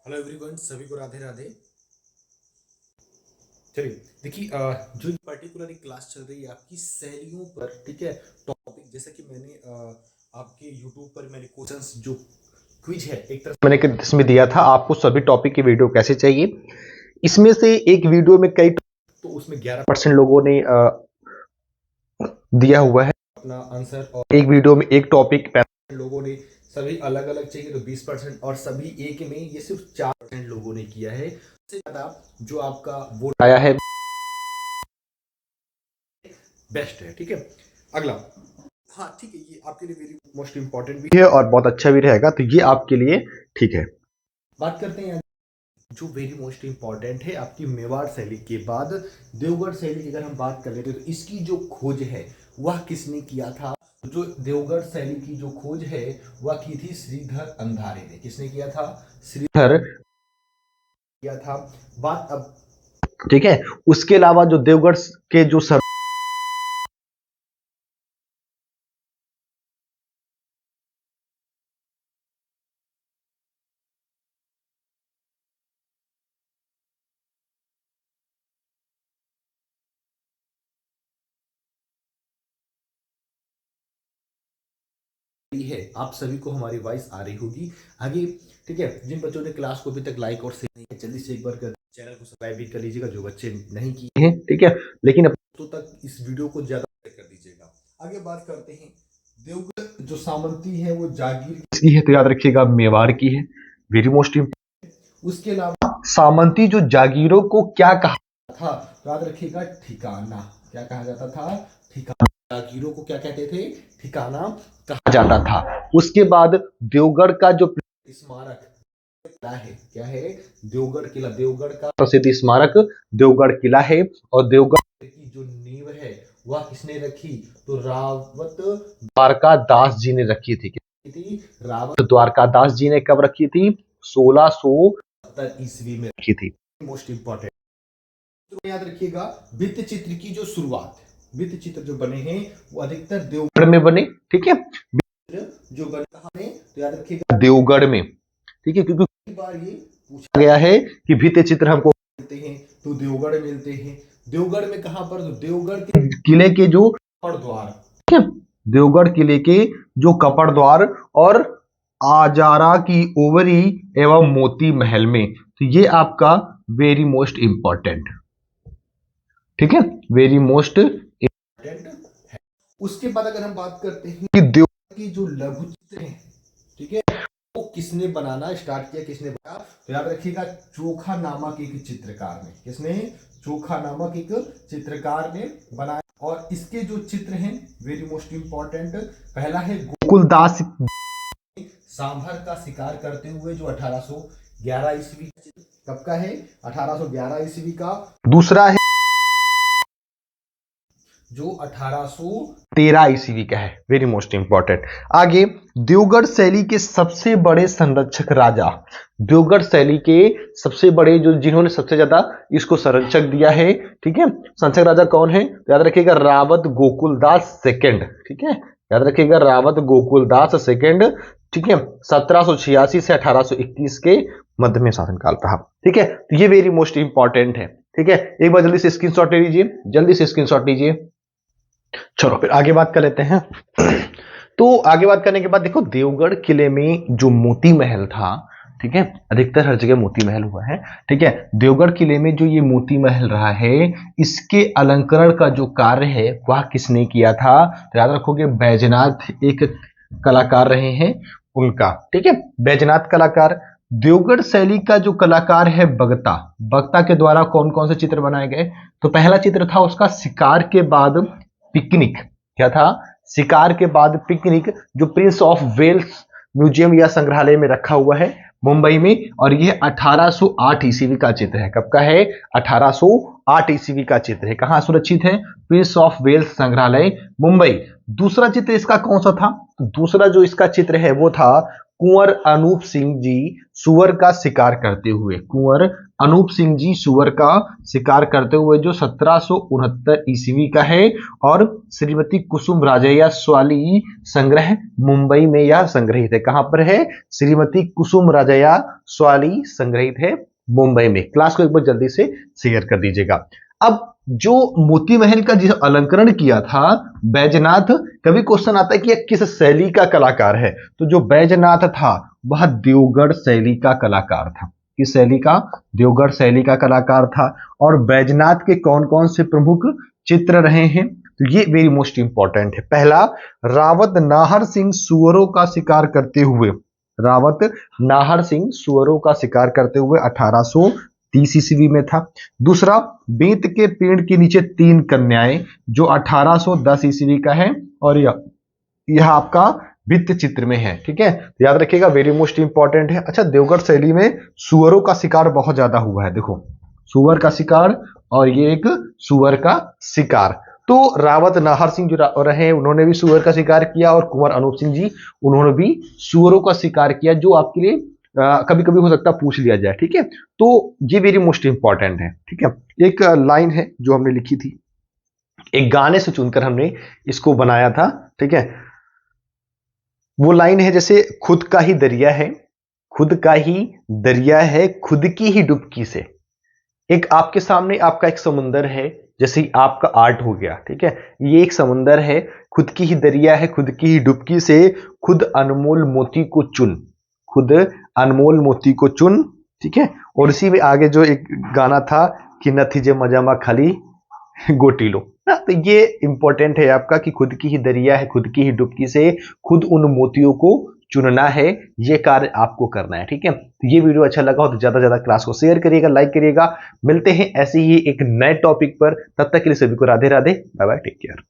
Hello everyone, सभी को राधे राधे। चलिए देखिए, जो पर्टिकुलर क्लास चल रही है आपकी शैलियों पर, ठीक है। टॉपिक जैसा कि मैंने आपके यूट्यूब पर मैंने क्वेश्चंस जो क्विज है एक तरह मैंने इसमें दिया था आपको सभी टॉपिक की वीडियो कैसे चाहिए। इसमें से एक वीडियो में कई तो उसमें 11% लोगों ने दिया हुआ है अपना आंसर, और एक वीडियो में एक टॉपिक लोगों ने सभी अलग अलग चाहिए तो 20%, और सभी एक में ये सिर्फ 4% लोगों ने किया है। सबसे ज्यादा जो आपका वोट आया है बेस्ट है, ठीक है। अगला, हाँ ठीक है, ये आपके लिए वेरी मोस्ट इंपॉर्टेंट भी है और बहुत अच्छा भी रहेगा, तो ये आपके लिए ठीक है। बात करते हैं जो वेरी मोस्ट इंपॉर्टेंट है आपकी मेवाड़ शैली के बाद देवगढ़ शैली की अगर हम बात कर लेते हैं तो इसकी जो खोज है वह किसने किया था। जो देवगढ़ शैली की जो खोज है वह की थी श्रीधर अंधारे ने। किसने किया था? श्रीधर किया था। बात अब ठीक है, उसके अलावा जो देवगढ़ के जो है, आप सभी को हमारी वॉइस आ रही होगी आगे, ठीक है। जिन बच्चों ने क्लास को अभी तक लाइक और शेयर नहीं किया, जल्दी से एक बार कर चैनल को सब्सक्राइब भी कर लीजिएगा, जो बच्चे नहीं किए हैं, ठीक है। लेकिन अब तो तक इस वीडियो को ज्यादा कर दीजिएगा। आगे बात करते हैं, देवगढ़ जो सामंती है वो जागीर किसकी है, तो याद रखिएगा मेवाड़ की है, वेरी मोस्ट इंपॉर्टेंट। उसके अलावा सामंती जो जागीरों को क्या कहा था, याद रखिएगा ठिकाना। क्या कहा जाता था? ठिकाना। जागीरों को क्या कहते थे? ठिकाना कहा जाता था। उसके बाद देवगढ़ का जो स्मारक है, क्या है? देवगढ़ किला। देवगढ़ का प्रसिद्ध स्मारक देवगढ़ किला है, और देवगढ़ की जो नींव है वह किसने रखी? तो रावत द्वारका दास जी ने रखी थी। थी रावत द्वारका दास जी ने कब रखी थी? 1670 ईस्वी में रखी थी। मोस्ट इंपॉर्टेंट तो याद रखिएगा, भित्ति चित्र की जो शुरुआत, भित्ति चित्र जो बने हैं वो अधिकतर देवगढ़ में बने, ठीक है। जो बने कहां में, तो याद रखिएगा देवगढ़ में, ठीक है, क्योंकि कई बार ये पूछा गया है कि भित्ति चित्र हमको मिलते हैं तो देवगढ़ मिलते हैं। देवगढ़ में कहां पर? तो देवगढ़ के किले के जो कपड़ द्वार, ठीक है, देवगढ़ किले के जो कपड़ द्वार और आजारा की ओवरी एवं मोती महल में, तो ये आपका वेरी मोस्ट इंपॉर्टेंट, ठीक है, वेरी मोस्ट इंपॉर्टेंट है। उसके बाद अगर हम बात करते हैं कि देवगढ़ की जो लघु चित्र है, ठीक है, वो किसने बनाना स्टार्ट किया, किसने बनाया? तो याद रखिएगा चोखा नामक एक चित्रकार ने। किसने? चोखा नामक एक चित्रकार ने बनाया। और इसके जो चित्र हैं वेरी मोस्ट इंपॉर्टेंट, पहला है गोकुलदास सांभर का शिकार करते हुए, जो 1811 ईस्वी, कब का है? 1811 ईस्वी का। दूसरा है जो 1813 ईस्वी का है, वेरी मोस्ट इंपॉर्टेंट। आगे, देवगढ़ शैली के सबसे बड़े संरक्षक राजा, देवगढ़ शैली के सबसे बड़े जो जिन्होंने सबसे ज्यादा इसको संरक्षक दिया है, ठीक है, संरक्षक राजा कौन है? तो याद रखिएगा रावत गोकुलदास सेकंड, ठीक है, याद रखिएगा रावत गोकुलदास सेकंड, ठीक है। 1786 से 1821 के मध्य में शासनकाल रहा, ठीक है। तो ये वेरी मोस्ट इंपॉर्टेंट है, ठीक है। एक बार जल्दी से स्क्रीनशॉट ले लीजिए, जल्दी से स्क्रीनशॉट लीजिए। चलो फिर आगे बात कर लेते हैं। तो आगे बात करने के बाद देखो, देवगढ़ किले में जो मोती महल था, ठीक है, अधिकतर हर जगह मोती महल हुआ है, ठीक है। देवगढ़ किले में जो ये मोती महल रहा है, इसके अलंकरण का जो कार्य है वह किसने किया था? तो याद रखोगे बैजनाथ एक कलाकार रहे हैं उनका, ठीक है, बैजनाथ कलाकार। देवगढ़ शैली का जो कलाकार है बगता, बगता के द्वारा कौन कौन से चित्र बनाए गए? तो पहला चित्र था उसका शिकार के बाद पिकनिक। क्या था? शिकार के बाद पिकनिक, जो प्रिंस ऑफ वेल्स म्यूजियम या संग्रहालय में रखा हुआ है मुंबई में, और यह 1808 ईस्वी का चित्र है। कब का है? 1808 ईस्वी का चित्र है। कहां सुरक्षित है? प्रिंस ऑफ वेल्स संग्रहालय मुंबई। दूसरा चित्र इसका कौन सा था? तो दूसरा जो इसका चित्र है वो था कुंवर अनूप सिंह जी सुअर का शिकार करते हुए, कुंवर अनूप सिंह जी सुअर का शिकार करते हुए, जो 1769 ईस्वी का है। और श्रीमती कुसुम राजैया स्वाली संग्रह मुंबई में यह संग्रहित है। कहां पर है? श्रीमती कुसुम राजैया स्वाली संग्रहित है मुंबई में। क्लास को एक बार जल्दी से शेयर कर दीजिएगा। अब जो मोती महल का जिस अलंकरण किया था बैजनाथ, कभी क्वेश्चन आता है कि यह किस शैली का कलाकार है, तो जो बैजनाथ था वह देवगढ़ शैली का कलाकार था। किस शैली का? देवगढ़ शैली का कलाकार था। और बैजनाथ के कौन कौन से प्रमुख चित्र रहे हैं, तो ये वेरी मोस्ट इंपॉर्टेंट है। पहला, रावत नाहर सिंह सुअरों का शिकार करते हुए, रावत नाहर सिंह सुअरों का शिकार करते हुए 1830 ईस्वी में था। दूसरा, बेंत के पेड़ के नीचे 3 कन्याएं, जो 1810 ईस्वी का है। और यह आपका भित्त चित्र में है। ठीक है, तो याद रखिएगा, वेरी मोस्ट इंपॉर्टेंट है। अच्छा, देवगढ़ शैली में सुअरों का शिकार बहुत ज्यादा हुआ है। देखो, सुअर का शिकार और ये एक सुअर का शिकार। तो रावत नाहर सिंह जो रहे उन्होंने भी सुअर का शिकार किया, और कुंवर अनूप सिंह जी उन्होंने भी सुअरों का शिकार किया, जो आपके लिए कभी कभी हो सकता है पूछ लिया जाए। ठीक है, तो ये वेरी मोस्ट इंपॉर्टेंट है। ठीक है, एक लाइन है जो हमने लिखी थी, एक गाने से चुनकर हमने इसको बनाया था। ठीक है, वो लाइन है जैसे, खुद का ही दरिया है, खुद का ही दरिया है, खुद की ही डुबकी से। एक आपके सामने आपका एक समुंदर है, जैसे आपका आर्ट हो गया। ठीक है, ये एक समुंदर है, खुद की ही दरिया है, खुद की ही डुबकी से खुद अनमोल मोती को चुन, खुद अनमोल मोती को चुन। ठीक है, और इसी में आगे जो एक गाना था कि नथी जे मजामा खाली गोटी लो ना, तो ये इंपॉर्टेंट है आपका कि खुद की ही दरिया है, खुद की ही डुबकी से खुद उन मोतियों को चुनना है, ये कार्य आपको करना है। ठीक है, तो ये वीडियो अच्छा लगा हो तो ज्यादा से ज्यादा क्लास को शेयर करिएगा, लाइक करिएगा। मिलते हैं ऐसे ही एक नए टॉपिक पर, तब तक के लिए सभी को Radhe Radhe, bye bye, take care.